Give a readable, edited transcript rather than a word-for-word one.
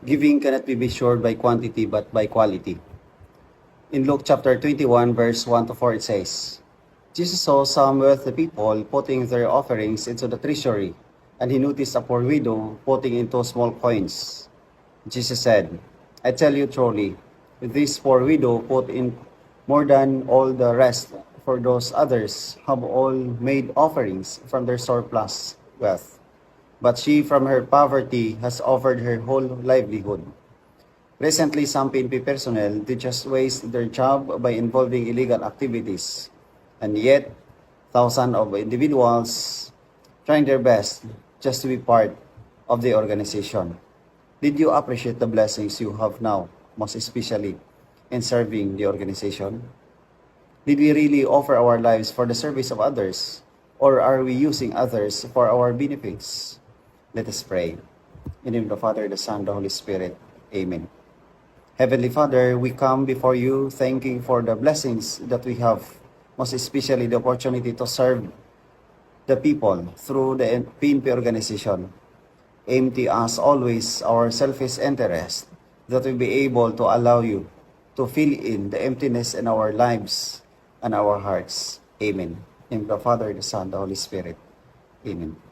Giving cannot be measured by quantity but by quality. In Luke chapter 21, verse 1 to 4, it says, Jesus saw some wealthy people putting their offerings into the treasury, and he noticed a poor widow putting into small coins. Jesus said, I tell you truly, this poor widow put in more than all the rest, for those others have all made offerings from their surplus wealth. But she from her poverty has offered her whole livelihood. Recently, some PNP personnel did just waste their job by involving illegal activities, and yet thousands of individuals trying their best just to be part of the organization. Did you appreciate the blessings you have now, most especially in serving the organization? Did we really offer our lives for the service of others, or are we using others for our benefits? Let us pray. In the name of the Father, the Son, the Holy Spirit. Amen. Heavenly Father, we come before you thanking for the blessings that we have, most especially the opportunity to serve the people through the PNP organization. Empty us always our selfish interest, that we be able to allow you to fill in the emptiness in our lives and our hearts. Amen. In the Father, the Son, the Holy Spirit. Amen.